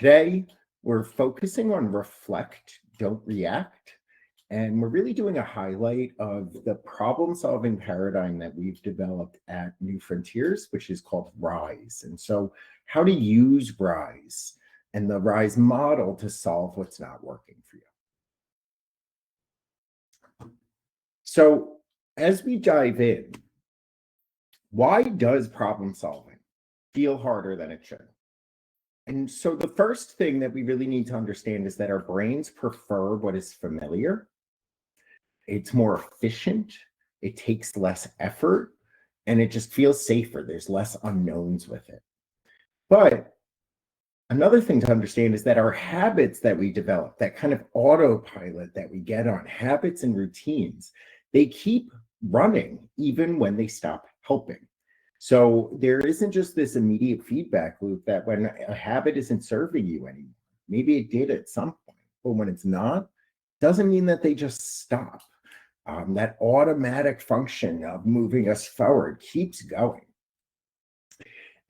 Today, we're focusing on reflect, don't react. And we're really doing a highlight of the problem solving paradigm that we've developed at New Frontiers, which is called RISE. And so, how to use RISE and the RISE model to solve what's not working for you. So, as we dive in, why does problem solving feel harder than it should? And so the first thing that we really need to understand is that our brains prefer what is familiar. It's more efficient, it takes less effort, and it just feels safer. There's less unknowns with it. But another thing to understand is that our habits that we develop, that kind of autopilot that we get on, habits and routines, they keep running even when they stop helping. So there isn't just this immediate feedback loop that when a habit isn't serving you anymore, maybe it did at some point, but when it's not, doesn't mean that they just stop. That automatic function of moving us forward keeps going.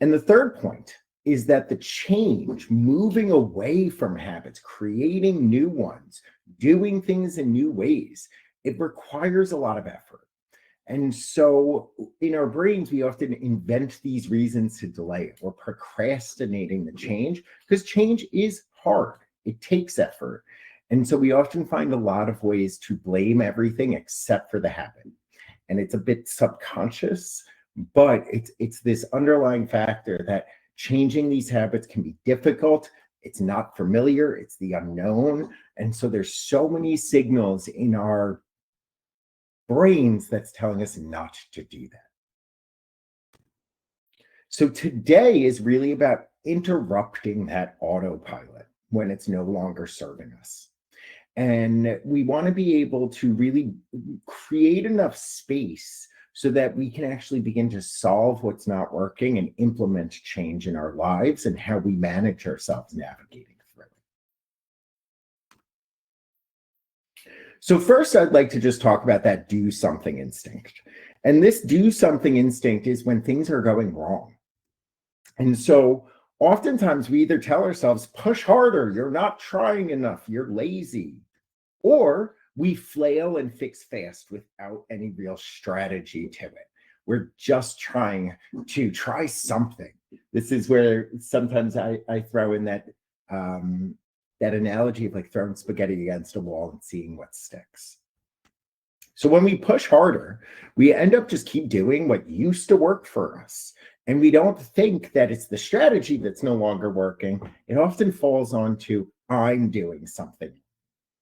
And the third point is that the change, moving away from habits, creating new ones, doing things in new ways, it requires a lot of effort. And so in our brains, we often invent these reasons to delay it. We're procrastinating the change because change is hard. It takes effort. And so we often find a lot of ways to blame everything except for the habit. And it's a bit subconscious, but it's this underlying factor that changing these habits can be difficult. It's not familiar. It's the unknown. And so there's so many signals in our brains that's telling us not to do that. So today is really about interrupting that autopilot when it's no longer serving us. And we want to be able to really create enough space so that we can actually begin to solve what's not working and implement change in our lives and how we manage ourselves navigating through it. So first, I'd like to just talk about that do something instinct. And this do something instinct is when things are going wrong. And so oftentimes we either tell ourselves, push harder, you're not trying enough, you're lazy, or we flail and fix fast without any real strategy to it. We're just trying to try something. This is where sometimes I throw in that that analogy of like throwing spaghetti against a wall and seeing what sticks. So when we push harder, we end up just keep doing what used to work for us. And we don't think that it's the strategy that's no longer working. It often falls onto I'm doing something.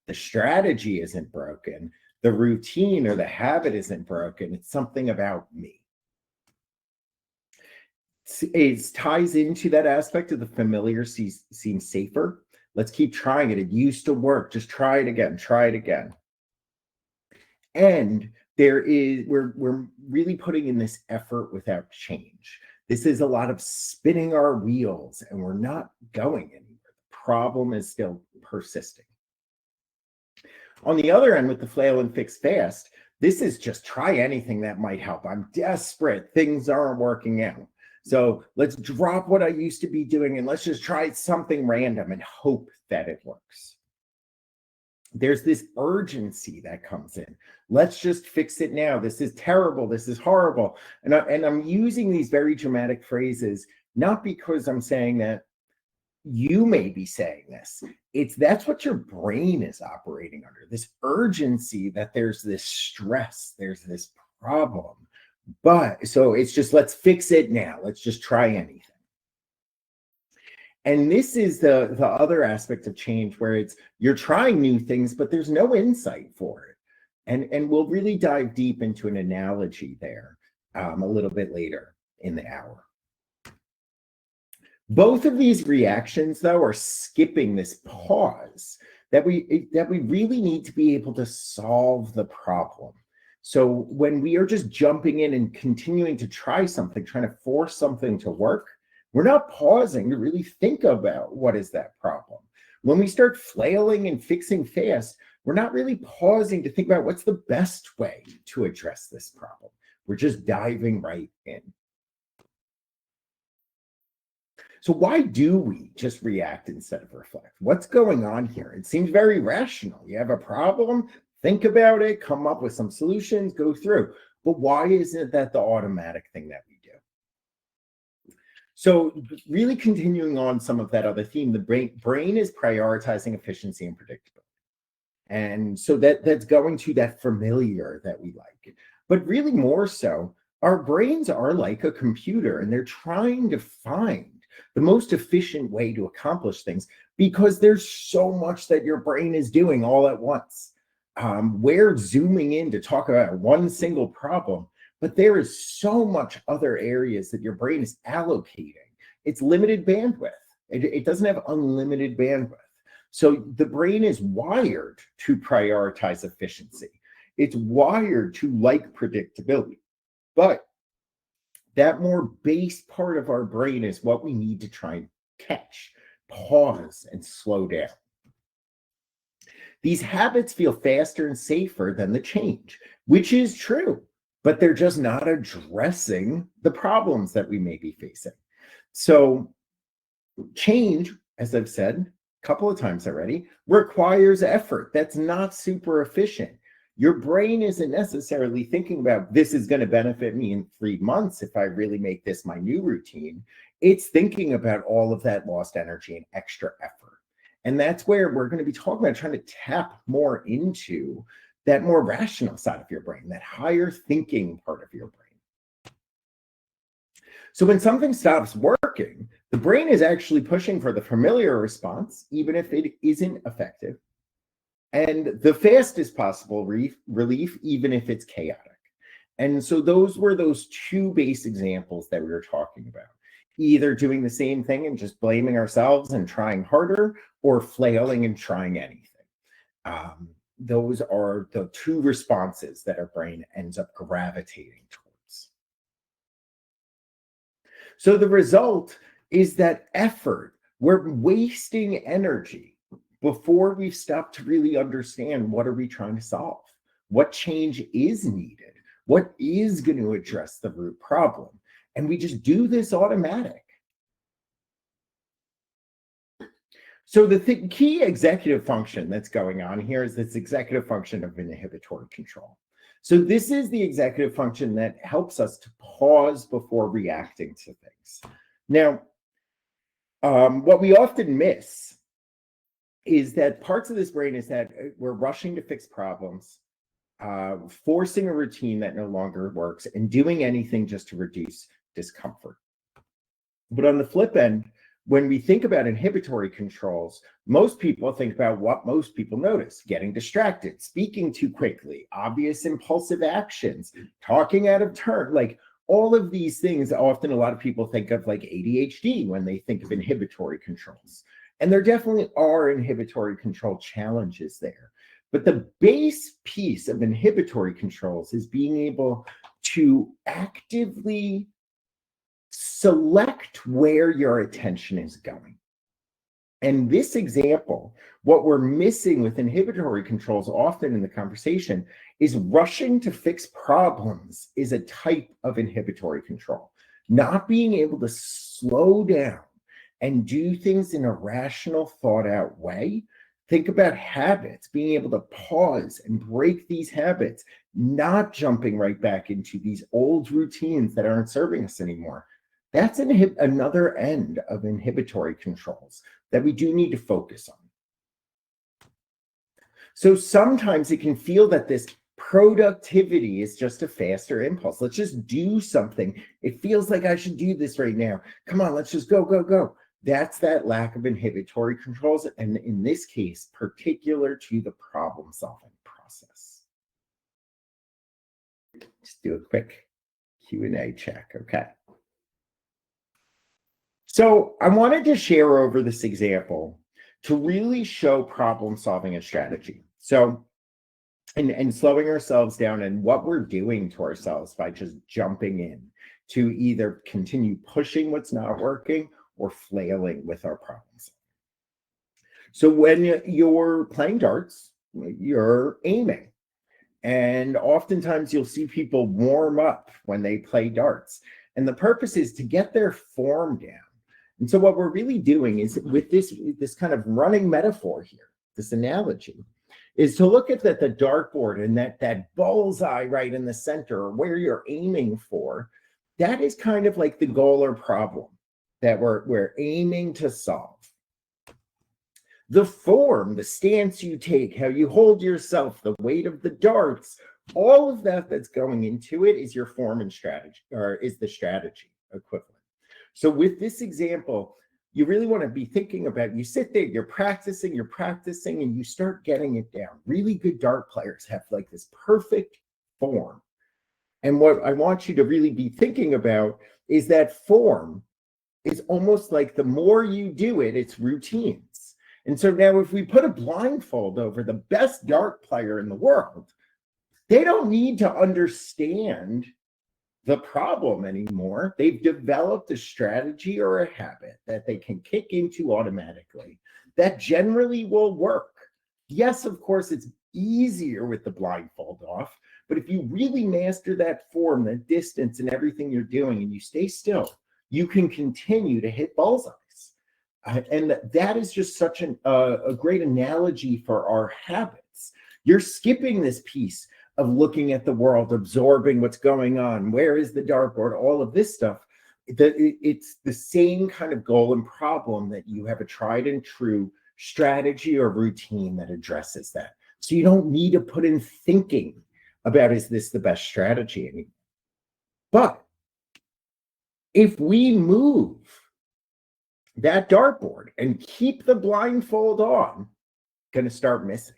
The strategy isn't broken. The routine or the habit isn't broken. It's something about me. It ties into that aspect of the familiar seems safer. Let's keep trying it. It used to work. Just try it again. Try it again. And we're really putting in this effort without change. This is a lot of spinning our wheels and we're not going anywhere. The problem is still persisting. On the other end, with the flail and fix fast, this is just try anything that might help. I'm desperate. Things aren't working out. So let's drop what I used to be doing and let's just try something random and hope that it works. There's this urgency that comes in. Let's just fix it now. This is terrible. This is horrible. And I'm using these very dramatic phrases, not because I'm saying that you may be saying this. That's what your brain is operating under, this urgency that there's this stress, there's this problem. But so it's just, let's fix it now. Let's just try anything. And this is the other aspect of change where you're trying new things, but there's no insight for it. And we'll really dive deep into an analogy there a little bit later in the hour. Both of these reactions, though, are skipping this pause that we really need to be able to solve the problem. So when we are just jumping in and continuing to try something, trying to force something to work, we're not pausing to really think about what is that problem. When we start flailing and fixing fast, we're not really pausing to think about what's the best way to address this problem. We're just diving right in. So why do we just react instead of reflect? What's going on here? It seems very rational. You have a problem, think about it, come up with some solutions, go through. But why isn't that the automatic thing that we do? So really continuing on some of that other theme, the brain is prioritizing efficiency and predictability. And so that's going to that familiar that we like. But really more so, our brains are like a computer and they're trying to find the most efficient way to accomplish things because there's so much that your brain is doing all at once. We're zooming in to talk about one single problem, but there is so much other areas that your brain is allocating. It's limited bandwidth. It doesn't have unlimited bandwidth. So the brain is wired to prioritize efficiency. It's wired to like predictability. But that more base part of our brain is what we need to try and catch, pause, and slow down. These habits feel faster and safer than the change, which is true, but they're just not addressing the problems that we may be facing. So change, as I've said a couple of times already, requires effort. That's not super efficient. Your brain isn't necessarily thinking about this is going to benefit me in 3 months if I really make this my new routine. It's thinking about all of that lost energy and extra effort. And that's where we're going to be talking about trying to tap more into that more rational side of your brain, that higher thinking part of your brain. So when something stops working, the brain is actually pushing for the familiar response, even if it isn't effective, and the fastest possible relief, even if it's chaotic. And so those were those two base examples that we were talking about. Either doing the same thing and just blaming ourselves and trying harder, or flailing and trying anything. Those are the two responses that our brain ends up gravitating towards. So the result is that effort, we're wasting energy before we've stopped to really understand what are we trying to solve, what change is needed, what is going to address the root problem. And we just do this automatic. So the key executive function that's going on here is this executive function of inhibitory control. So this is the executive function that helps us to pause before reacting to things. Now, what we often miss is that parts of this brain is that we're rushing to fix problems, forcing a routine that no longer works, and doing anything just to reduce discomfort. But on the flip end, when we think about inhibitory controls, most people think about what most people notice: getting distracted, speaking too quickly, obvious impulsive actions, talking out of turn, like all of these things. Often a lot of people think of like ADHD when they think of inhibitory controls. And there definitely are inhibitory control challenges there. But the base piece of inhibitory controls is being able to actively select where your attention is going. And this example, what we're missing with inhibitory controls often in the conversation is rushing to fix problems is a type of inhibitory control. Not being able to slow down and do things in a rational, thought out way. Think about habits, being able to pause and break these habits, not jumping right back into these old routines that aren't serving us anymore. That's another end of inhibitory controls that we do need to focus on. So sometimes it can feel that this productivity is just a faster impulse. Let's just do something. It feels like I should do this right now. Come on, let's just go, go, go. That's that lack of inhibitory controls, and in this case, particular to the problem-solving process. Just do a quick Q&A check, okay? So I wanted to share over this example to really show problem-solving a strategy. So, and slowing ourselves down and what we're doing to ourselves by just jumping in to either continue pushing what's not working or flailing with our problems. So when you're playing darts, you're aiming. And oftentimes you'll see people warm up when they play darts. And the purpose is to get their form down. And so what we're really doing is with this kind of running metaphor here, this analogy, is to look at the dartboard and that bullseye right in the center, or where you're aiming for. That is kind of like the goal or problem that we're aiming to solve. The form, the stance you take, how you hold yourself, the weight of the darts, all of that that's going into it is your form and strategy, or is the strategy equivalent. So with this example, you really want to be thinking about, you sit there, you're practicing, and you start getting it down. Really good dart players have like this perfect form. And what I want you to really be thinking about is that form is almost like the more you do it, it's routines. And so now if we put a blindfold over the best dart player in the world, they don't need to understand the problem anymore. They've developed a strategy or a habit that they can kick into automatically that generally will work. Yes, of course, it's easier with the blindfold off, but if you really master that form, the distance, and everything you're doing, and you stay still, you can continue to hit bullseyes. And that is just such a great analogy for our habits. You're skipping this piece of looking at the world, absorbing what's going on. Where is the dartboard? All of this stuff. It's the same kind of goal and problem that you have a tried and true strategy or routine that addresses that. So you don't need to put in thinking about, is this the best strategy anymore? But if we move that dartboard and keep the blindfold on, going to start missing.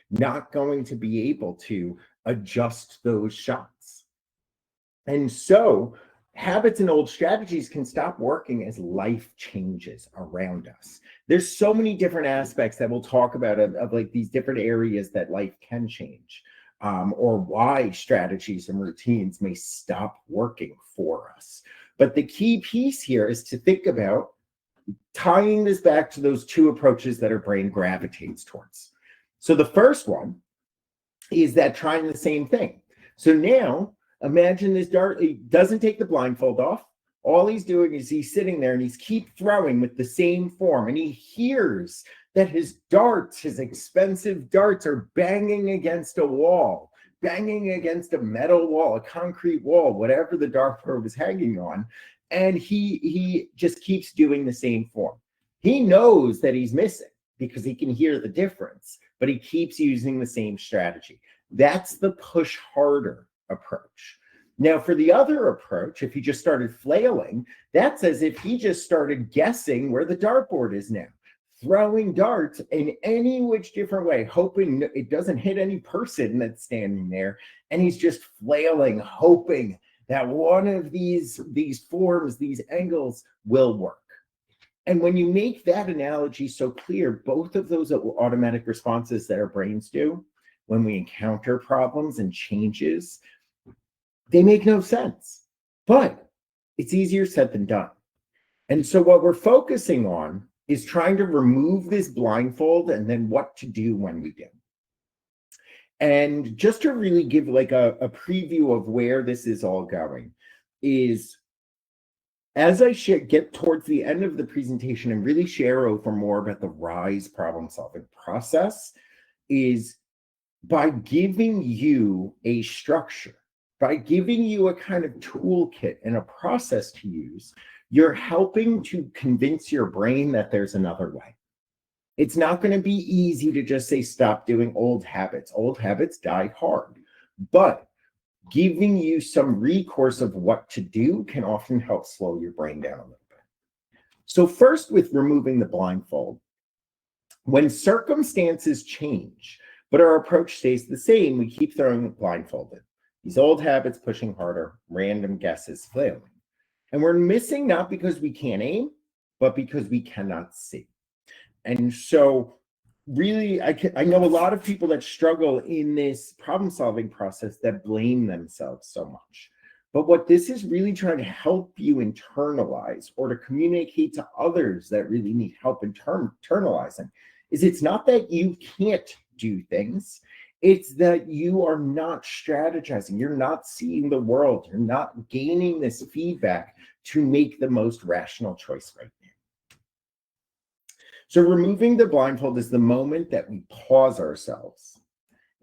Not going to be able to adjust those shots. And so habits and old strategies can stop working as life changes around us. There's so many different aspects that we'll talk about of like these different areas that life can change, or why strategies and routines may stop working for us. But the key piece here is to think about tying this back to those two approaches that our brain gravitates towards. So the first one is that trying the same thing. So now imagine this dart, he doesn't take the blindfold off. All he's doing is he's sitting there and he's keep throwing with the same form. And he hears that his darts, his expensive darts, are banging against a wall, banging against a metal wall, a concrete wall, whatever the dartboard was hanging on. And he just keeps doing the same form. He knows that he's missing because he can hear the difference, but he keeps using the same strategy. That's the push harder approach. Now, for the other approach, if he just started flailing, that's as if he just started guessing where the dartboard is now, throwing darts in any which different way, hoping it doesn't hit any person that's standing there. And he's just flailing, hoping that one of these forms, these angles will work. And when you make that analogy so clear, both of those automatic responses that our brains do when we encounter problems and changes, they make no sense. But it's easier said than done. And so what we're focusing on is trying to remove this blindfold and then what to do when we do. And just to really give like a preview of where this is all going is, as I get towards the end of the presentation and really share over more about the RISE problem-solving process, is by giving you a structure, by giving you a kind of toolkit and a process to use, you're helping to convince your brain that there's another way. It's not going to be easy to just say, stop doing old habits. Old habits die hard. But giving you some recourse of what to do can often help slow your brain down a little bit. So first, with removing the blindfold, when circumstances change, but our approach stays the same, we keep throwing it blindfolded. These old habits, pushing harder, random guesses, flailing. And we're missing not because we can't aim, but because we cannot see. And so really, I know a lot of people that struggle in this problem-solving process that blame themselves so much. But what this is really trying to help you internalize, or to communicate to others that really need help internalizing, is it's not that you can't do things. It's that you are not strategizing. You're not seeing the world. You're not gaining this feedback to make the most rational choice right now. So removing the blindfold is the moment that we pause ourselves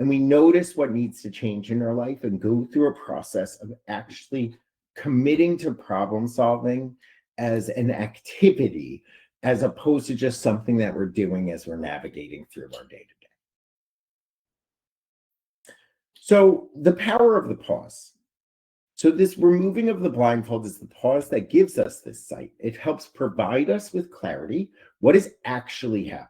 and we notice what needs to change in our life and go through a process of actually committing to problem solving as an activity, as opposed to just something that we're doing as we're navigating through our day to day. So the power of the pause. So this removing of the blindfold is the pause that gives us this sight. It helps provide us with clarity. What is actually happening?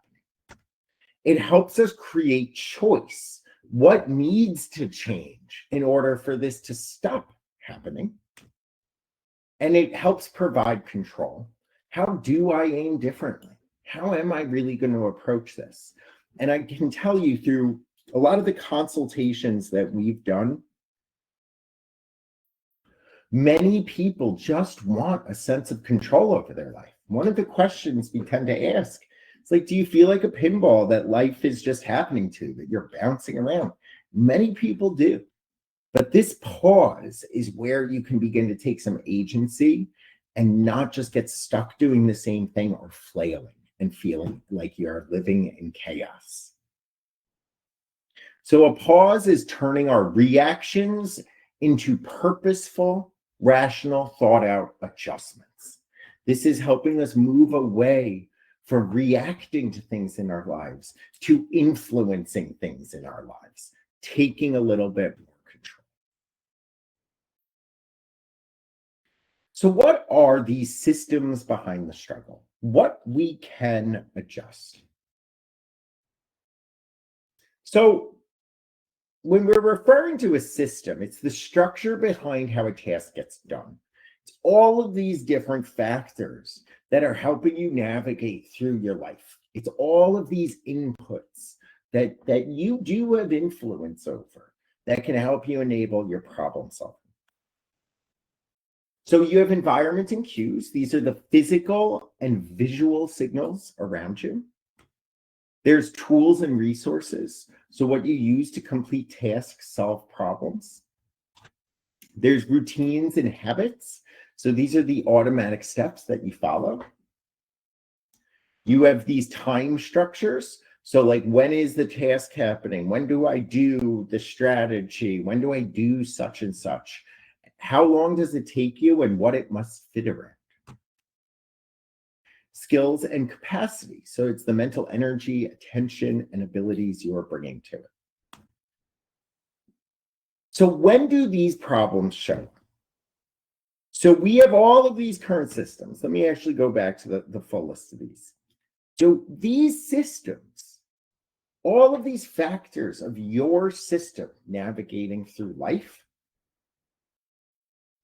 It helps us create choice. What needs to change in order for this to stop happening? And it helps provide control. How do I aim differently? How am I really going to approach this? And I can tell you through a lot of the consultations that we've done, many people just want a sense of control over their life. One of the questions we tend to ask is like, do you feel like a pinball that life is just happening to, that you're bouncing around? Many people do. But this pause is where you can begin to take some agency and not just get stuck doing the same thing or flailing and feeling like you're living in chaos. So a pause is turning our reactions into purposeful, rational, thought out adjustments. This is helping us move away from reacting to things in our lives to influencing things in our lives, taking a little bit more control. So what are these systems behind the struggle? What we can adjust? So when we're referring to a system, it's the structure behind how a task gets done. It's all of these different factors that are helping you navigate through your life. It's all of these inputs that you do have influence over that can help you enable your problem solving. So you have environment and cues. These are the physical and visual signals around you. There's tools and resources. So what you use to complete tasks, solve problems. There's routines and habits. So these are the automatic steps that you follow. You have these time structures. So like, when is the task happening? When do I do the strategy? When do I do such and such? How long does it take you and what it must fit around? Skills and capacity. So it's the mental energy, attention, and abilities you're bringing to it. So when do these problems show? So we have all of these current systems. Let me actually go back to the full list of these. So these systems, all of these factors of your system navigating through life,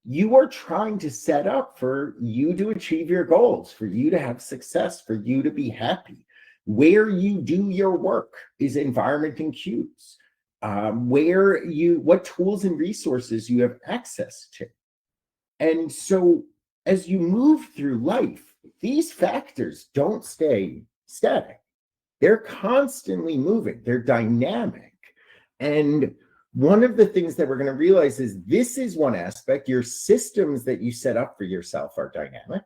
you are trying to set up for you to achieve your goals, for you to have success, for you to be happy. Where you do your work is environment and cues. What tools and resources you have access to. And so as you move through life, these factors don't stay static. They're constantly moving. They're dynamic. And one of the things that we're going to realize is this is one aspect. Your systems that you set up for yourself are dynamic,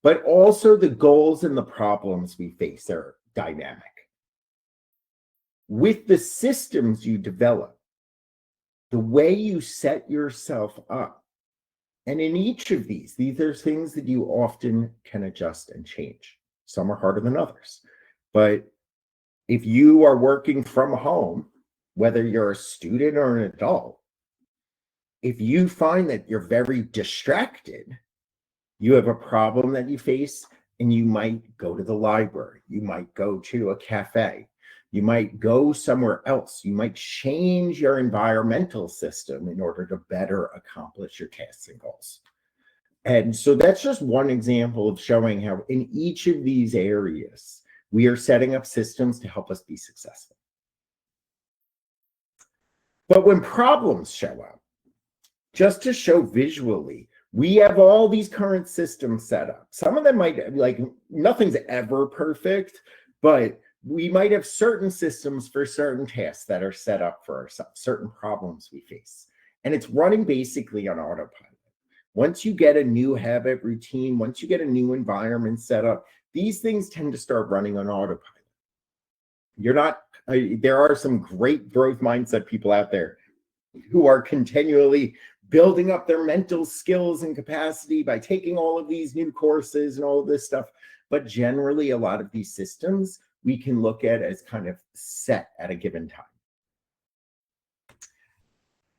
but also the goals and the problems we face are dynamic. With the systems you develop, the way you set yourself up, and in each of these are things that you often can adjust and change. Some are harder than others. But if you are working from home, whether you're a student or an adult, if you find that you're very distracted, you have a problem that you face, and you might go to the library, you might go to a cafe, you might go somewhere else, you might change your environmental system in order to better accomplish your tasks and goals. And so that's just one example of showing how in each of these areas, we are setting up systems to help us be successful. But when problems show up, just to show visually, we have all these current systems set up. Some of them might, like, nothing's ever perfect, but we might have certain systems for certain tasks that are set up for ourselves, certain problems we face. And it's running basically on autopilot. Once you get a new habit routine, once you get a new environment set up, these things tend to start running on autopilot. You're not, there are some great growth mindset people out there who are continually building up their mental skills and capacity by taking all of these new courses and all of this stuff. But generally, a lot of these systems we can look at as kind of set at a given time.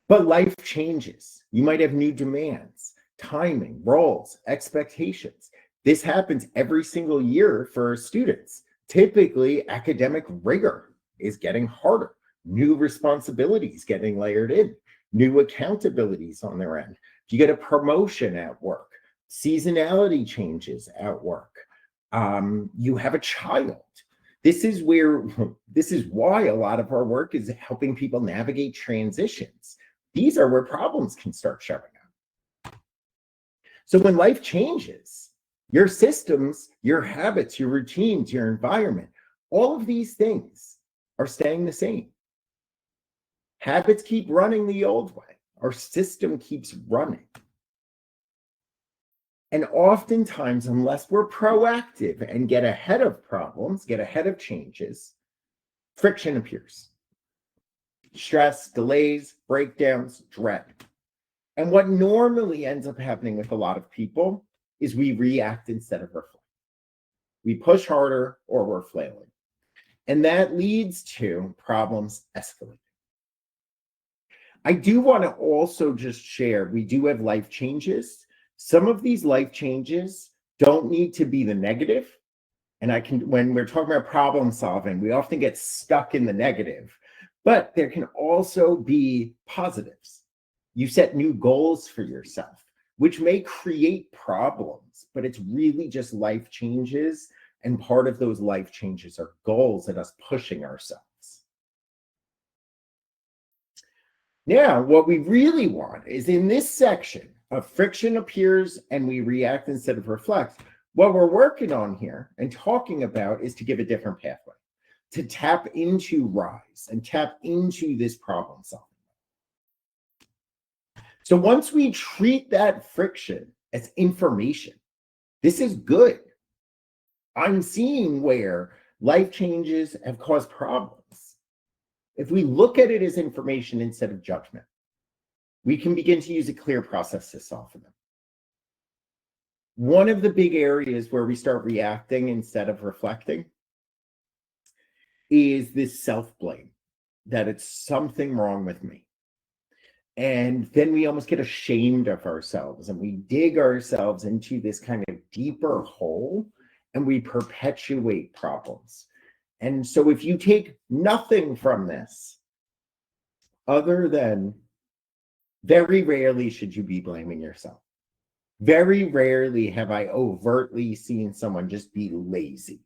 But life changes. You might have new demands, timing, roles, expectations. This happens every single year for students. Typically, academic rigor is getting harder. New responsibilities getting layered in, new accountabilities on their end. You get a promotion at work, seasonality changes at work. You have a child. This is why a lot of our work is helping people navigate transitions. These are where problems can start showing up. So when life changes, your systems, your habits, your routines, your environment, all of these things are staying the same. Habits keep running the old way. Our system keeps running. And oftentimes, unless we're proactive and get ahead of problems, get ahead of changes, friction appears. Stress, delays, breakdowns, dread. And what normally ends up happening with a lot of people is we react instead of reflect. We push harder or we're flailing. And that leads to problems escalating. I do want to also just share, we do have life changes. Some of these life changes don't need to be the negative. And when we're talking about problem solving, we often get stuck in the negative. But there can also be positives. You set new goals for yourself, which may create problems, but it's really just life changes. And part of those life changes are goals and us pushing ourselves. Now, what we really want is in this section of friction appears and we react instead of reflect. What we're working on here and talking about is to give a different pathway, to tap into rise and tap into this problem solving. So once we treat that friction as information, this is good. I'm seeing where life changes have caused problems. If we look at it as information instead of judgment, we can begin to use a clear process to soften them. One of the big areas where we start reacting instead of reflecting is this self-blame, that it's something wrong with me. And then we almost get ashamed of ourselves and we dig ourselves into this kind of deeper hole and we perpetuate problems. And so if you take nothing from this, other than very rarely should you be blaming yourself. Very rarely have I overtly seen someone just be lazy,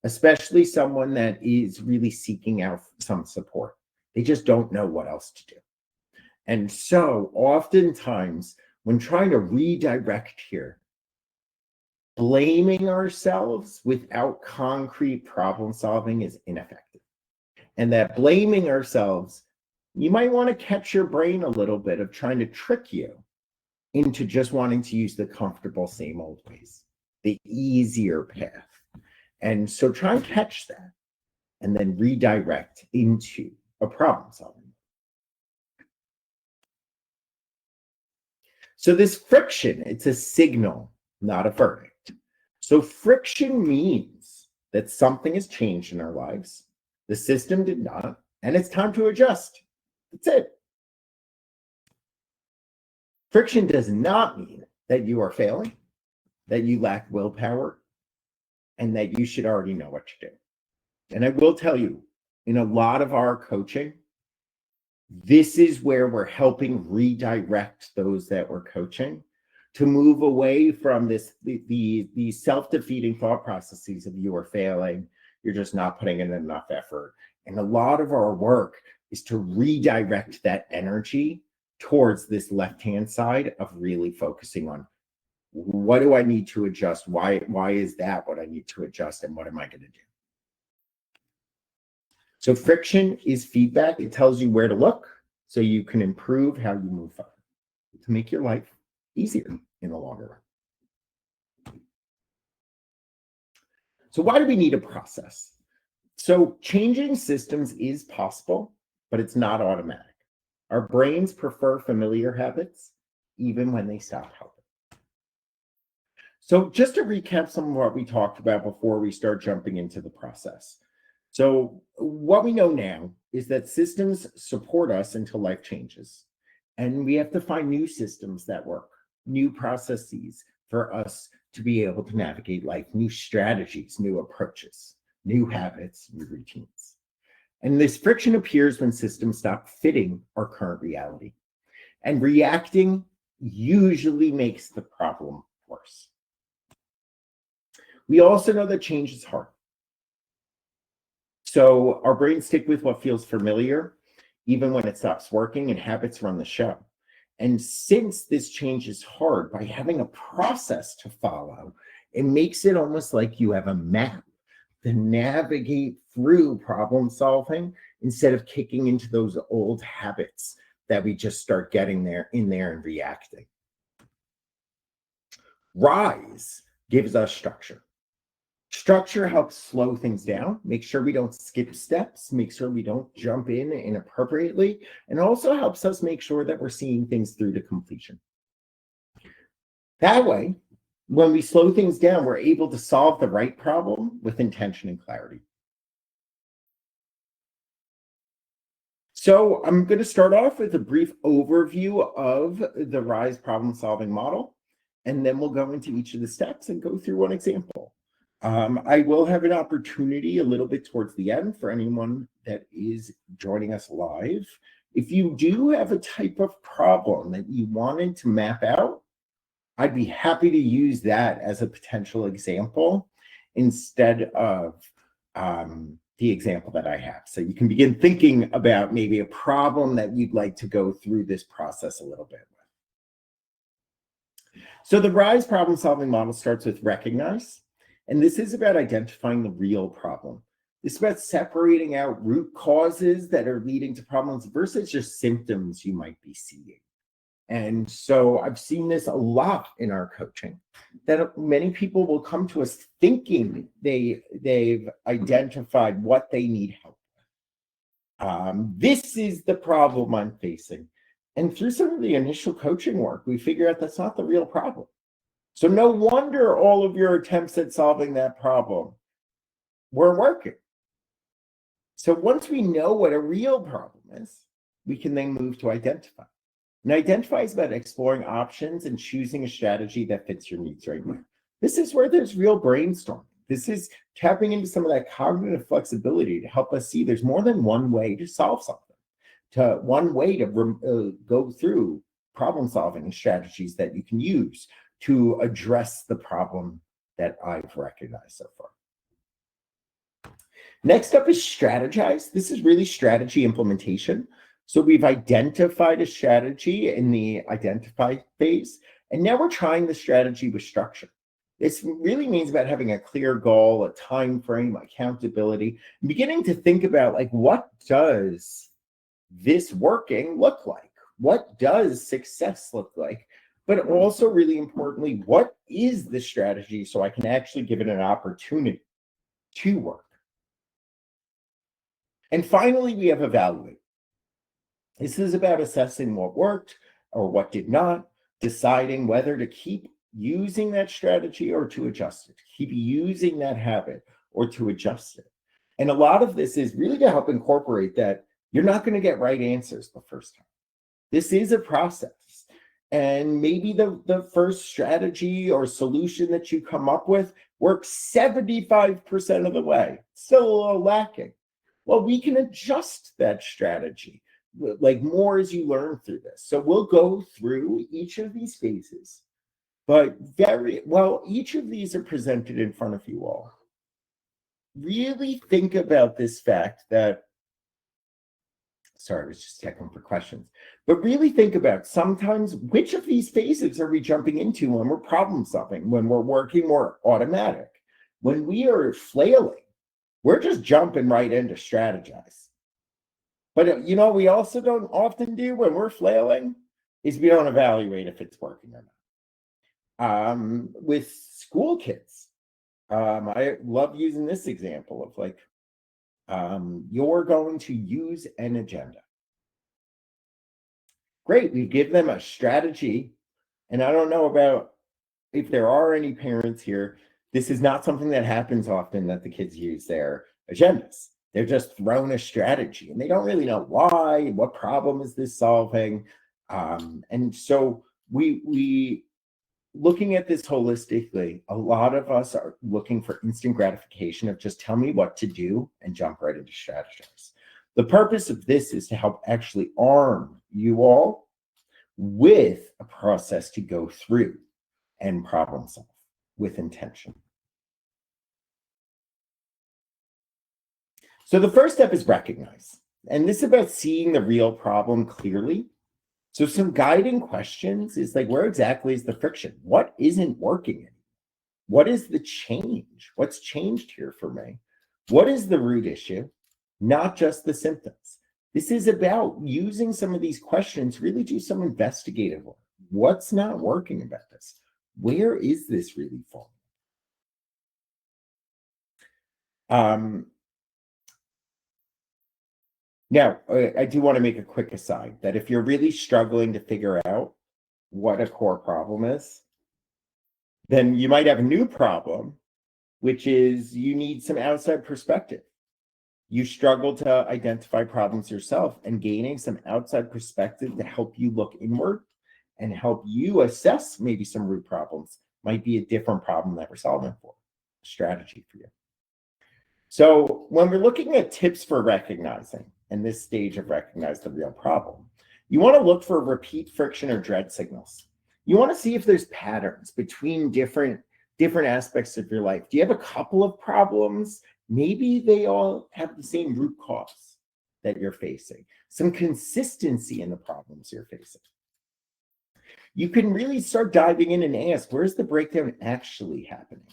especially someone that is really seeking out some support. They just don't know what else to do. And so oftentimes when trying to redirect here, blaming ourselves without concrete problem solving is ineffective. And that blaming ourselves, you might want to catch your brain a little bit of trying to trick you into just wanting to use the comfortable same old ways, the easier path. And so try and catch that and then redirect into a problem solving. So this friction, it's a signal, not a verdict. So friction means that something has changed in our lives. The system did not, and it's time to adjust. That's it. Friction does not mean that you are failing, that you lack willpower, and that you should already know what to do. And I will tell you, in a lot of our coaching, this is where we're helping redirect those that we're coaching to move away from the self-defeating thought processes of you are failing, you're just not putting in enough effort. And a lot of our work is to redirect that energy towards this left-hand side of really focusing on what do I need to adjust? Why is that what I need to adjust? And what am I going to do? So friction is feedback. It tells you where to look so you can improve how you move forward to make your life easier in the longer run. So why do we need a process? So changing systems is possible, but it's not automatic. Our brains prefer familiar habits, even when they stop helping. So just to recap some of what we talked about before we start jumping into the process. So what we know now is that systems support us until life changes. And we have to find new systems that work, new processes for us to be able to navigate life, new strategies, new approaches, new habits, new routines. And this friction appears when systems stop fitting our current reality. And reacting usually makes the problem worse. We also know that change is hard. So our brains stick with what feels familiar, even when it stops working, and habits run the show. And since this change is hard, by having a process to follow, it makes it almost like you have a map to navigate through problem solving instead of kicking into those old habits that we just start getting in there and reacting. Rise gives us structure. Structure helps slow things down, make sure we don't skip steps, make sure we don't jump in inappropriately, and also helps us make sure that we're seeing things through to completion. That way, when we slow things down, we're able to solve the right problem with intention and clarity. So I'm going to start off with a brief overview of the RISE problem-solving model, and then we'll go into each of the steps and go through one example. I will have an opportunity a little bit towards the end for anyone that is joining us live. If you do have a type of problem that you wanted to map out, I'd be happy to use that as a potential example instead of the example that I have. So you can begin thinking about maybe a problem that you'd like to go through this process a little bit with. So the RISE problem-solving model starts with recognize. And this is about identifying the real problem. It's about separating out root causes that are leading to problems versus just symptoms you might be seeing. And so I've seen this a lot in our coaching, that many people will come to us thinking they've identified what they need help with. This is the problem I'm facing. And through some of the initial coaching work, we figure out that's not the real problem. So no wonder all of your attempts at solving that problem weren't working. So once we know what a real problem is, we can then move to identify. And identify is about exploring options and choosing a strategy that fits your needs right now. This is where there's real brainstorming. This is tapping into some of that cognitive flexibility to help us see there's more than one way to solve something, one way to go through problem solving strategies that you can use to address the problem that I've recognized so far. Next up is strategize. This is really strategy implementation. So we've identified a strategy in the identify phase, and now we're trying the strategy with structure. This really means about having a clear goal, a time frame, accountability, and beginning to think about like, what does this working look like? What does success look like? But also really importantly, what is the strategy so I can actually give it an opportunity to work? And finally, we have evaluate. This is about assessing what worked or what did not, deciding whether to keep using that strategy or to adjust it, keep using that habit or to adjust it. And a lot of this is really to help incorporate that you're not going to get right answers the first time. This is a process. And maybe the first strategy or solution that you come up with works 75% of the way, still a little lacking. Well, we can adjust that strategy, like more as you learn through this. So we'll go through each of these phases, but each of these are presented in front of you all. Really think about this fact that, sorry, I was just checking for questions. But really think about sometimes which of these phases are we jumping into when we're problem solving, when we're working more automatic. When we are flailing, we're just jumping right into strategize. But you know, we also don't often do when we're flailing is we don't evaluate if it's working or not. With school kids, I love using this example of like, you're going to use an agenda. Great, we give them a strategy. And I don't know about if there are any parents here, this is not something that happens often that the kids use their agendas. They're just thrown a strategy and they don't really know why, what problem is this solving. And so we looking at this holistically, a lot of us are looking for instant gratification of just tell me what to do and jump right into strategize. The purpose of this is to help actually arm you all with a process to go through and problem solve with intention. So the first step is recognize. And this is about seeing the real problem clearly. So some guiding questions is like, where exactly is the friction? What isn't working? What is the change? What's changed here for me? What is the root issue? Not just the symptoms. This is about using some of these questions to really do some investigative work. What's not working about this? Where is this really falling? Now, I do want to make a quick aside that if you're really struggling to figure out what a core problem is, then you might have a new problem, which is you need some outside perspective. You struggle to identify problems yourself, and gaining some outside perspective to help you look inward and help you assess maybe some root problems might be a different problem that we're solving for, a strategy for you. So when we're looking at tips for recognizing, and this stage of recognize the real problem, you want to look for repeat friction or dread signals. You want to see if there's patterns between different aspects of your life. Do you have a couple of problems? Maybe they all have the same root cause that you're facing, some consistency in the problems you're facing. You can really start diving in and ask, where's the breakdown actually happening?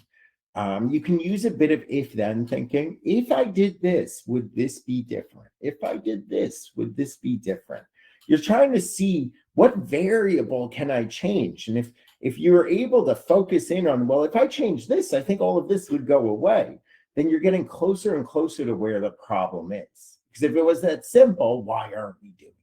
You can use a bit of if-then thinking. If I did this, would this be different? If I did this, would this be different? You're trying to see what variable can I change? And if you're able to focus in on, well, if I change this, I think all of this would go away, then you're getting closer and closer to where the problem is. Because if it was that simple, why aren't we doing it?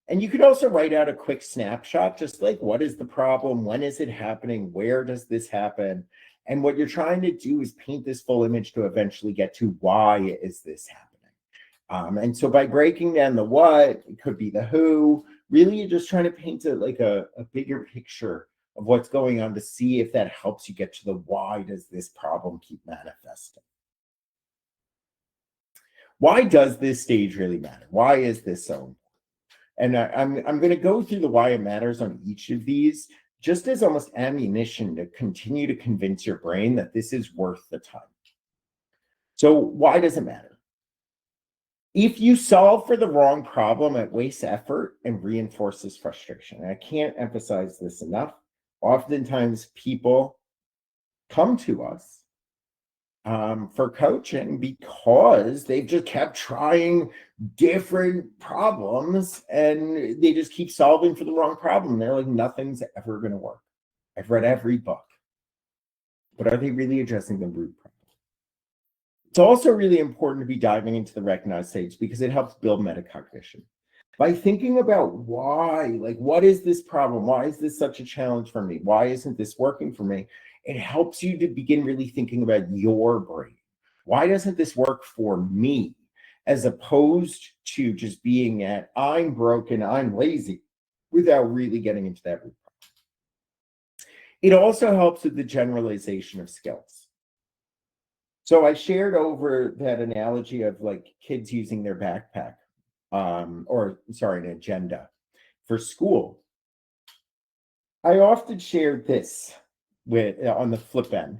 And you could also write out a quick snapshot, just like what is the problem? When is it happening? Where does this happen? And what you're trying to do is paint this full image to eventually get to why is this happening? And so by breaking down the what, it could be the who, really you're just trying to paint a bigger picture of what's going on to see if that helps you get to the why does this problem keep manifesting? Why does this stage really matter? Why is this so important? And I'm going to go through the why it matters on each of these, just as almost ammunition to continue to convince your brain that this is worth the time. So why does it matter? If you solve for the wrong problem, it wastes effort and reinforces frustration. And I can't emphasize this enough. Oftentimes people come to us for coaching because they've just kept trying different problems and they just keep solving for the wrong problem. They're like, nothing's ever going to work. I've read every book, but are they really addressing the root problem? It's also really important to be diving into the recognize stage because it helps build metacognition. By thinking about why, like, what is this problem? Why is this such a challenge for me? Why isn't this working for me? It helps you to begin really thinking about your brain. Why doesn't this work for me? As opposed to just being at, I'm broken, I'm lazy, without really getting into that root problem. It also helps with the generalization of skills. So I shared over that analogy of like kids using their backpack, an agenda for school. I often shared this with on the flip end.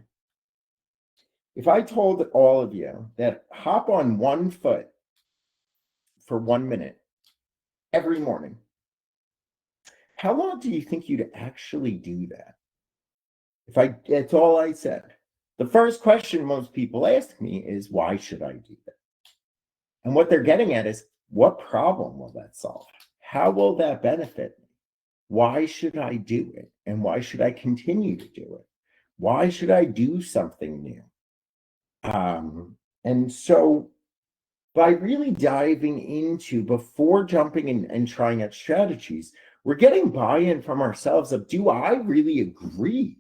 If I told all of you that hop on one foot for 1 minute every morning, how long do you think you'd actually do that? That's all I said. The first question most people ask me is, why should I do that? And what they're getting at is, what problem will that solve? How will that benefit me? Why should I do it? And why should I continue to do it? Why should I do something new? And so by really diving into before jumping in and trying out strategies, we're getting buy-in from ourselves of, do I really agree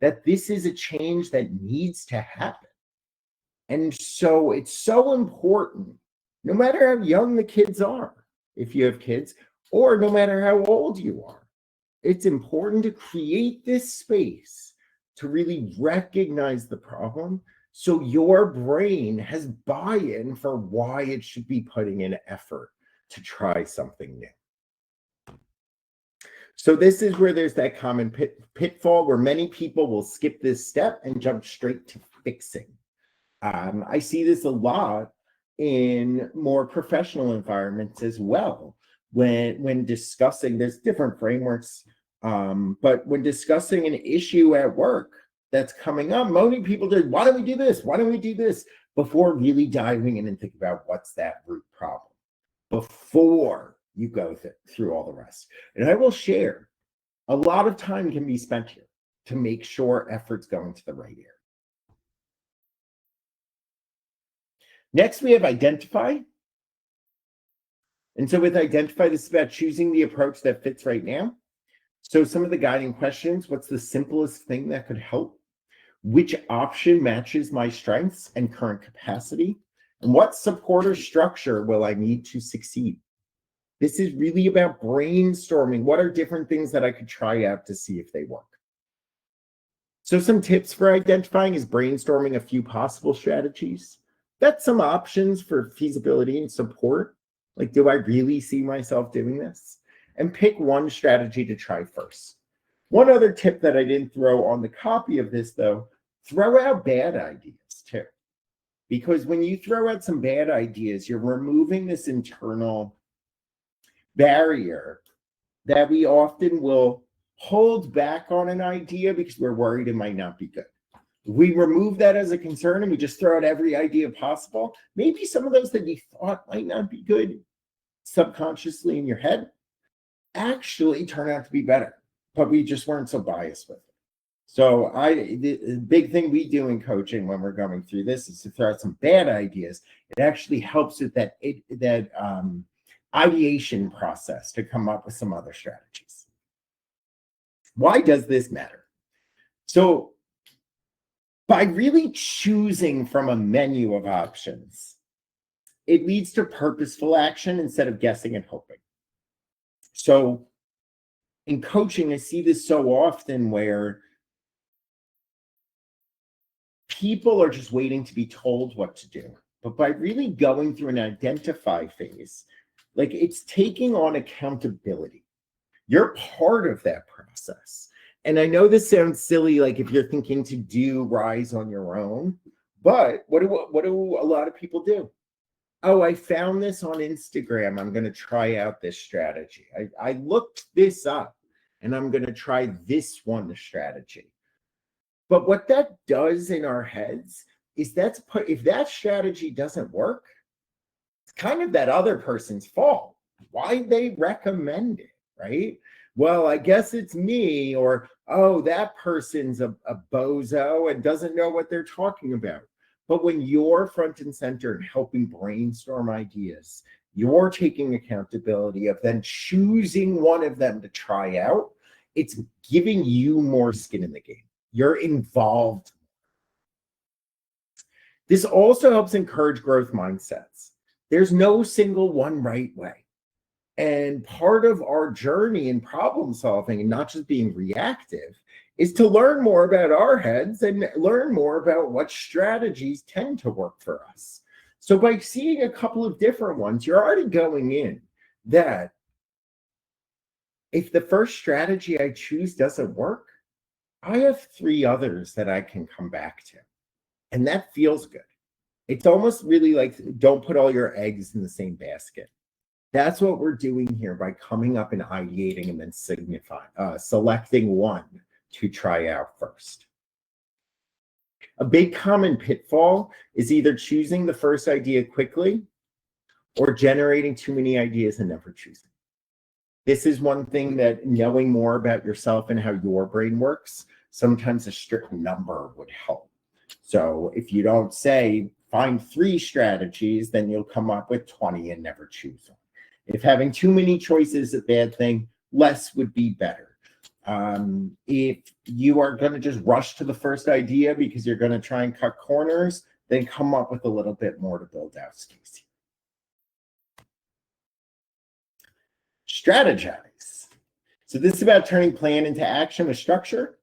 that this is a change that needs to happen? And so it's so important, no matter how young the kids are, if you have kids, or no matter how old you are, it's important to create this space to really recognize the problem so your brain has buy-in for why it should be putting in effort to try something new. So this is where there's that common pitfall where many people will skip this step and jump straight to fixing. I see this a lot in more professional environments as well. When discussing, there's different frameworks, but when discussing an issue at work that's coming up, many people do, why don't we do this? Why don't we do this? Before really diving in and think about what's that root problem before you go through all the rest. And I will share, a lot of time can be spent here to make sure effort's going to the right area. Next, we have identify. And so with identify, this is about choosing the approach that fits right now. So some of the guiding questions: what's the simplest thing that could help? Which option matches my strengths and current capacity? And what support or structure will I need to succeed? This is really about brainstorming. What are different things that I could try out to see if they work? So some tips for identifying is brainstorming a few possible strategies. That's some options for feasibility and support. Like, do I really see myself doing this? And pick one strategy to try first. One other tip that I didn't throw on the copy of this, though, throw out bad ideas too. Because when you throw out some bad ideas, you're removing this internal barrier that we often will hold back on an idea because we're worried it might not be good. We remove that as a concern and we just throw out every idea possible. Maybe some of those that you thought might not be good subconsciously in your head actually turn out to be better, but we just weren't so biased with it. So the big thing we do in coaching when we're going through this is to throw out some bad ideas. It actually helps with that ideation process to come up with some other strategies. Why does this matter? So by really choosing from a menu of options, it leads to purposeful action instead of guessing and hoping. So in coaching, I see this so often where people are just waiting to be told what to do. But by really going through an identify phase, like, it's taking on accountability. You're part of that process. And I know this sounds silly, like if you're thinking to do Rise on your own, but what do a lot of people do? Oh, I found this on Instagram. I'm going to try out this strategy. I looked this up and I'm going to try this one strategy. But what that does in our heads is if that strategy doesn't work, it's kind of that other person's fault. Why they recommend it, right? Well, I guess it's me, or, oh, that person's a bozo and doesn't know what they're talking about. But when you're front and center and helping brainstorm ideas, you're taking accountability of then choosing one of them to try out. It's giving you more skin in the game. You're involved. This also helps encourage growth mindsets. There's no single one right way. And part of our journey in problem solving, and not just being reactive, is to learn more about our heads and learn more about what strategies tend to work for us. So by seeing a couple of different ones, you're already going in that if the first strategy I choose doesn't work, I have 3 others that I can come back to. And that feels good. It's almost really like, don't put all your eggs in the same basket. That's what we're doing here by coming up and ideating and then selecting one to try out first. A big common pitfall is either choosing the first idea quickly or generating too many ideas and never choosing. This is one thing that knowing more about yourself and how your brain works sometimes a strict number would help. So if you don't say find 3 strategies, then you'll come up with 20 and never choose one. If having too many choices is a bad thing, less would be better. If you are going to just rush to the first idea because you're going to try and cut corners, then come up with a little bit more to build out space. Strategize. So this is about turning plan into action with structure.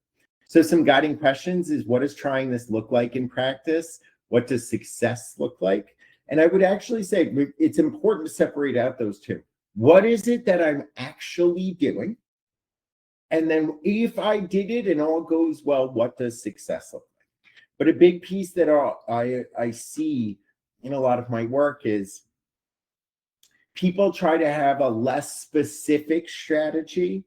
So some guiding questions is, what does trying this look like in practice? What does success look like? And I would actually say it's important to separate out those two. What is it that I'm actually doing? And then if I did it and all goes well, what does success look like? But a big piece that I see in a lot of my work is people try to have a less specific strategy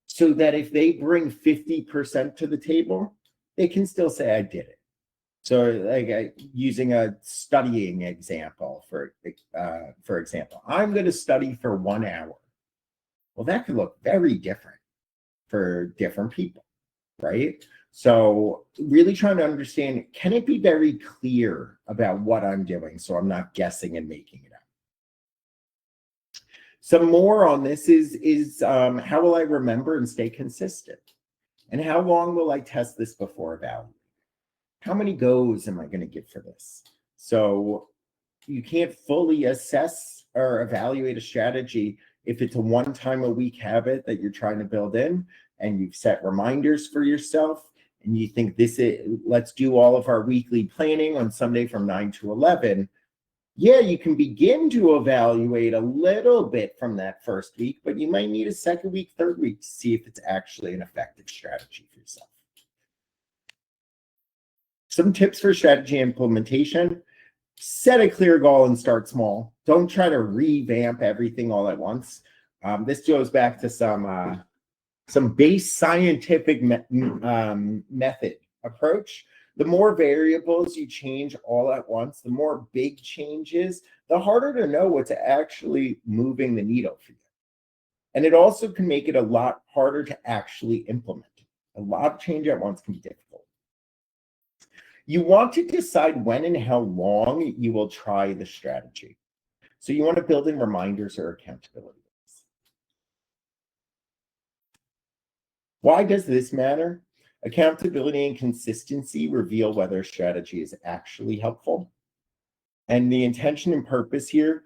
so that if they bring 50% to the table, they can still say, I did it. So like using a studying example, for example, I'm going to study for 1 hour. Well, that could look very different for different people, right? So really trying to understand, can it be very clear about what I'm doing so I'm not guessing and making it up? Some more on this is how will I remember and stay consistent? And how long will I test this before evaluating? How many goes am I going to give for this? So you can't fully assess or evaluate a strategy if it's a 1 time a week habit that you're trying to build in, and you've set reminders for yourself, and you think let's do all of our weekly planning on Sunday from 9 to 11. Yeah, you can begin to evaluate a little bit from that first week, but you might need a second week, third week to see if it's actually an effective strategy for yourself. Some tips for strategy implementation: set a clear goal and start small. Don't try to revamp everything all at once. This goes back to some base scientific method approach. The more variables you change all at once, the more big changes, the harder to know what's actually moving the needle for you. And it also can make it a lot harder to actually implement. A lot of change at once can be difficult. You want to decide when and how long you will try the strategy. So you want to build in reminders or accountability. Why does this matter? Accountability and consistency reveal whether a strategy is actually helpful. And the intention and purpose here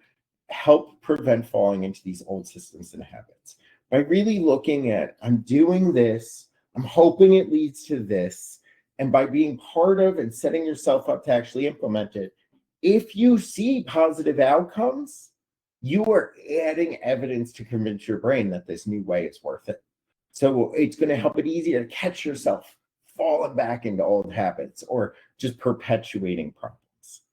help prevent falling into these old systems and habits. By really looking at, I'm doing this, I'm hoping it leads to this, and by being part of and setting yourself up to actually implement it, if you see positive outcomes, you are adding evidence to convince your brain that this new way is worth it. So it's going to help it easier to catch yourself falling back into old habits or just perpetuating problems.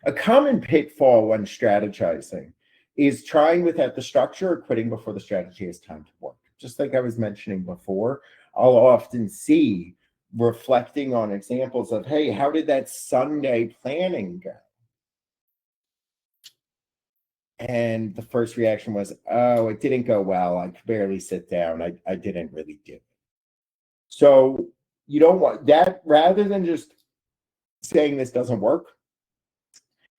A common pitfall when strategizing is trying without the structure or quitting before the strategy has time to work. Just like I was mentioning before, I'll often see reflecting on examples of, hey, how did that Sunday planning go? And the first reaction was, oh, it didn't go well. I could barely sit down. I didn't really do it. So you don't want that. Rather than just saying this doesn't work,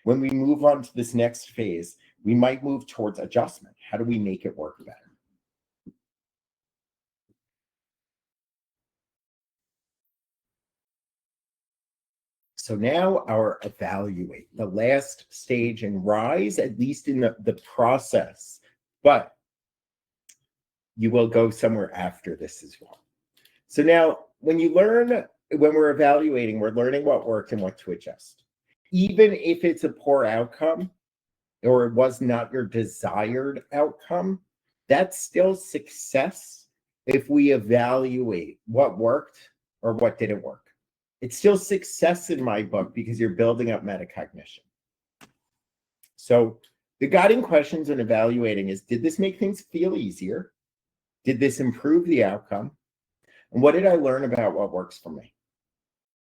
when we move on to this next phase, we might move towards adjustment. How do we make it work better? So now our evaluate, the last stage in rise, at least in the process, but you will go somewhere after this as well. So now when we're evaluating, we're learning what worked and what to adjust. Even if it's a poor outcome or it was not your desired outcome, that's still success if we evaluate what worked or what didn't work. It's still success in my book because you're building up metacognition. So the guiding questions in evaluating is, did this make things feel easier? Did this improve the outcome? And what did I learn about what works for me?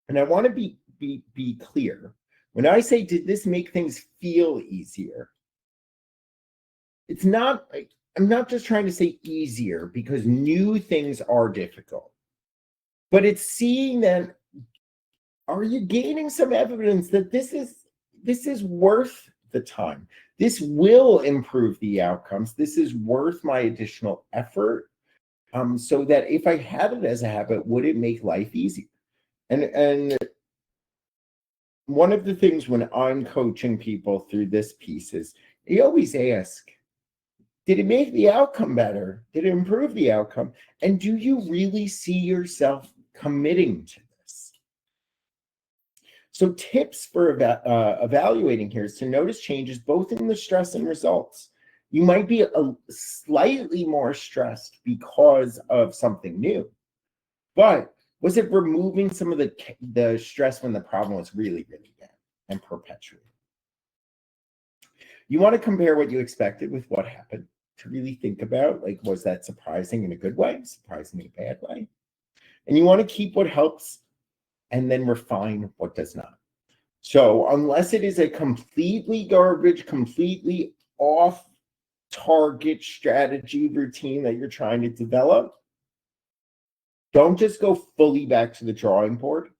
And I want to be clear. When I say, did this make things feel easier? It's not like I'm not just trying to say easier, because new things are difficult, but it's seeing that, are you gaining some evidence that this is worth the time? This will improve the outcomes. This is worth my additional effort. So that if I have it as a habit, would it make life easier? And one of the things when I'm coaching people through this piece is, they always ask, did it make the outcome better? Did it improve the outcome? And do you really see yourself committing to this? So tips for evaluating here is to notice changes both in the stress and results. You might be slightly more stressed because of something new, but was it removing some of the stress when the problem was really, really bad and perpetuating? You want to compare what you expected with what happened, to really think about, like, was that surprising in a good way, surprising in a bad way? And you want to keep what helps and then refine what does not. So unless it is a completely garbage, completely off target strategy routine that you're trying to develop, don't just go fully back to the drawing board.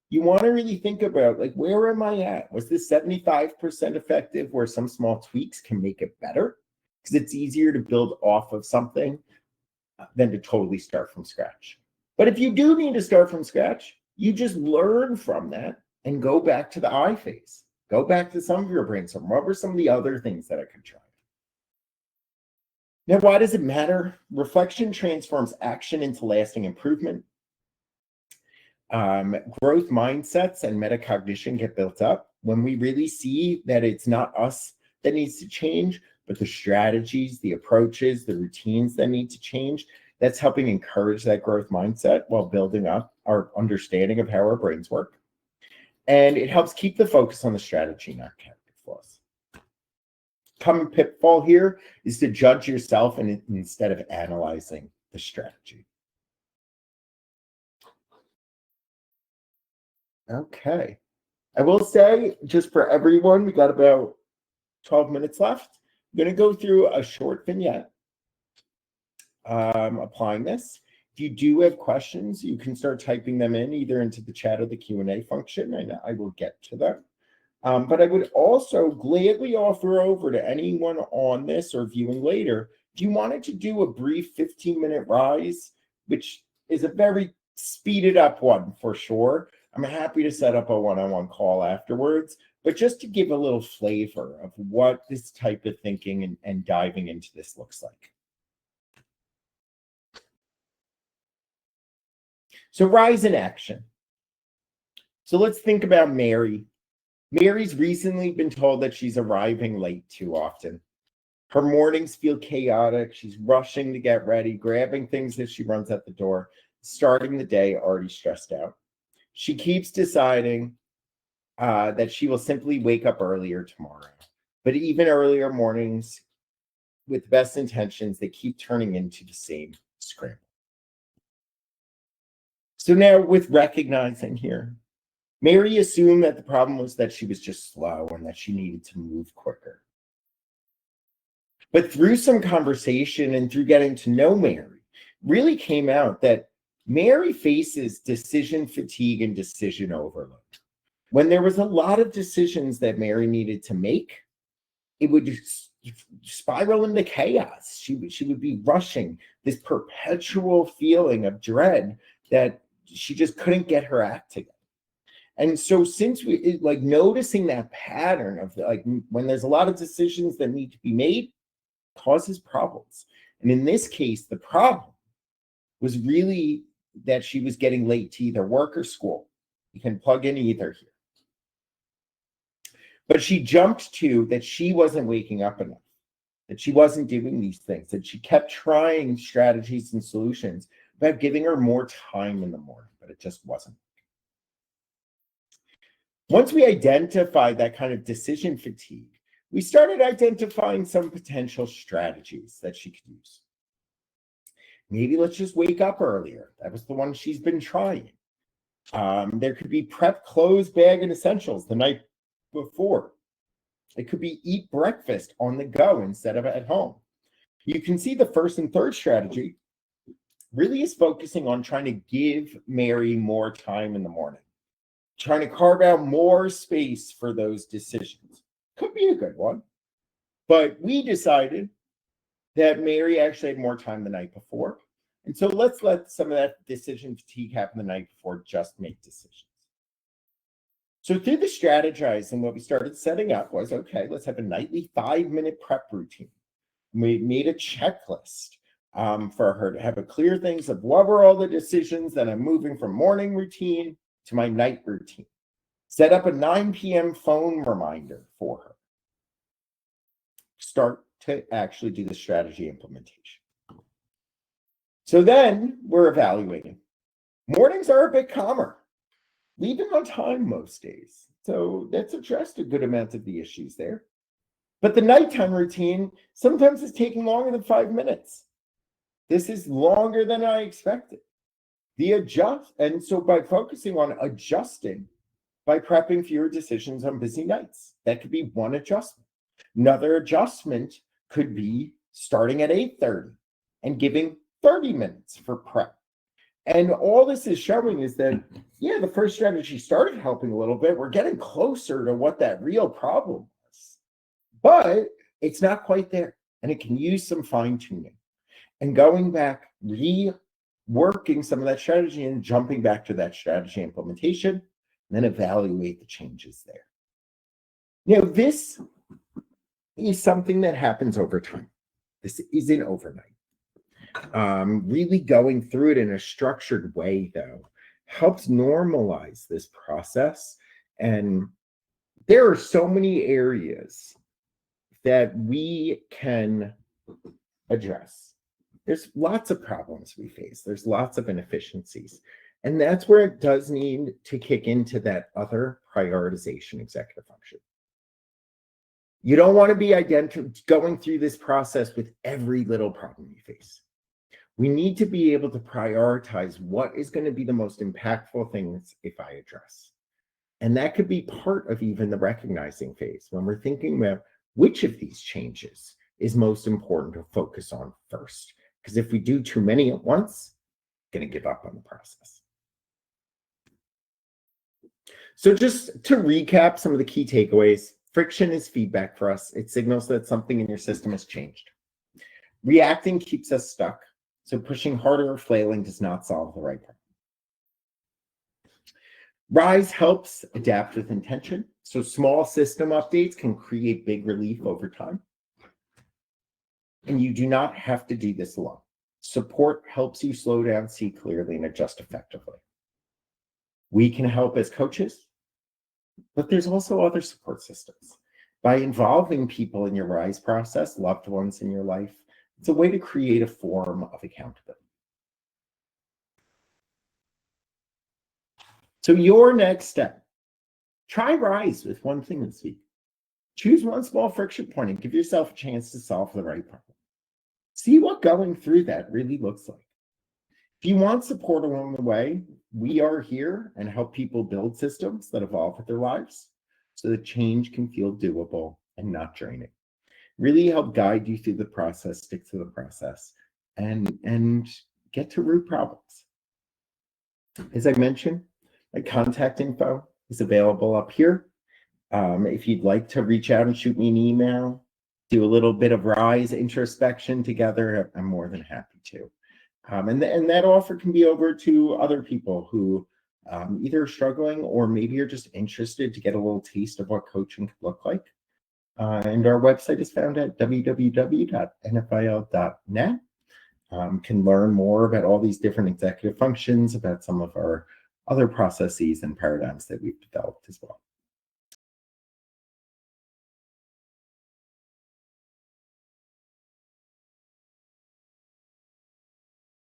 You want to really think about, like, where am I at? Was this 75% effective, where some small tweaks can make it better? Because it's easier to build off of something than to totally start from scratch. But if you do need to start from scratch, you just learn from that and go back to the I phase. Go back to some of your brainstorm. What were some of the other things that I could try? Now, why does it matter? Reflection transforms action into lasting improvement. Growth mindsets and metacognition get built up when we really see that it's not us that needs to change, but the strategies, the approaches, the routines that need to change. That's helping encourage that growth mindset while building up our understanding of how our brains work. And it helps keep the focus on the strategy, not character flaws. Common pitfall here is to judge yourself instead of analyzing the strategy. Okay. I will say, just for everyone, we got about 12 minutes left. I'm going to go through a short vignette applying this. If you do have questions, you can start typing them in either into the chat or the Q&A function, and I will get to them. But I would also gladly offer over to anyone on this or viewing later, if you wanted to do a brief 15-minute rise, which is a very speeded up one for sure, I'm happy to set up a one-on-one call afterwards, but just to give a little flavor of what this type of thinking and diving into this looks like. So rise in action. So let's think about Mary. Mary's recently been told that she's arriving late too often. Her mornings feel chaotic. She's rushing to get ready, grabbing things as she runs out the door, starting the day already stressed out. She keeps deciding that she will simply wake up earlier tomorrow. But even earlier mornings, with the best intentions, they keep turning into the same scramble. So now, with recognizing here, Mary assumed that the problem was that she was just slow and that she needed to move quicker. But through some conversation and through getting to know Mary, really came out that Mary faces decision fatigue and decision overload. When there was a lot of decisions that Mary needed to make, it would just spiral into chaos. She would be rushing, this perpetual feeling of dread that she just couldn't get her act together. And so since noticing that pattern of when there's a lot of decisions that need to be made, causes problems. And in this case, the problem was really that she was getting late to either work or school. You can plug in either here. But she jumped to that she wasn't waking up enough, that she wasn't doing these things, that she kept trying strategies and solutions about giving her more time in the morning, but it just wasn't. Once we identified that kind of decision fatigue, we started identifying some potential strategies that she could use. Maybe let's just wake up earlier. That was the one she's been trying. There could be prep clothes, bag, and essentials the night before. It could be eat breakfast on the go instead of at home. You can see the first and third strategy really is focusing on trying to give Mary more time in the morning, trying to carve out more space for those decisions. Could be a good one. But we decided that Mary actually had more time the night before. And so let's let some of that decision fatigue happen the night before, just make decisions. So through the strategizing, what we started setting up was, okay, let's have a nightly 5-minute prep routine. We made a checklist for her to have a clear things of what were all the decisions that I'm moving from morning routine to my night routine. Set up a 9 p.m. phone reminder for her. Start to actually do the strategy implementation. So then we're evaluating. Mornings are a bit calmer, leaving on time most days. So that's addressed a good amount of the issues there. But the nighttime routine sometimes is taking longer than 5 minutes. This is longer than I expected. And so by focusing on adjusting, by prepping fewer decisions on busy nights, that could be one adjustment. Another adjustment could be starting at 8:30 and giving 30 minutes for prep. And all this is showing is that, yeah, the first strategy started helping a little bit. We're getting closer to what that real problem was, but it's not quite there. And it can use some fine tuning and going back, reworking some of that strategy and jumping back to that strategy implementation, and then evaluate the changes there. This is something that happens over time. This isn't overnight. Really going through it in a structured way, though, helps normalize this process. And there are so many areas that we can address. There's lots of problems we face. There's lots of inefficiencies. And that's where it does need to kick into that other prioritization executive function. You don't want to be going through this process with every little problem you face. We need to be able to prioritize what is going to be the most impactful things if I address. And that could be part of even the recognizing phase when we're thinking about which of these changes is most important to focus on first. Because if we do too many at once, we're going to give up on the process. So just to recap some of the key takeaways, friction is feedback for us. It signals that something in your system has changed. Reacting keeps us stuck. So pushing harder or flailing does not solve the right problem. Rise helps adapt with intention. So small system updates can create big relief over time. And you do not have to do this alone. Support helps you slow down, see clearly, and adjust effectively. We can help as coaches, but there's also other support systems. By involving people in your Rise process, loved ones in your life, it's a way to create a form of accountability. So your next step, try Rise with one thing this week. Choose one small friction point and give yourself a chance to solve the right problem. See what going through that really looks like. If you want support along the way, we are here and help people build systems that evolve with their lives so that change can feel doable and not draining. Really help guide you through the process, stick to the process, and get to root problems. As I mentioned, my contact info is available up here. If you'd like to reach out and shoot me an email, do a little bit of Rise introspection together, I'm more than happy to. And that offer can be over to other people who either are struggling or maybe are just interested to get a little taste of what coaching could look like. And our website is found at www.nfil.net. Can learn more about all these different executive functions, about some of our other processes and paradigms that we've developed as well.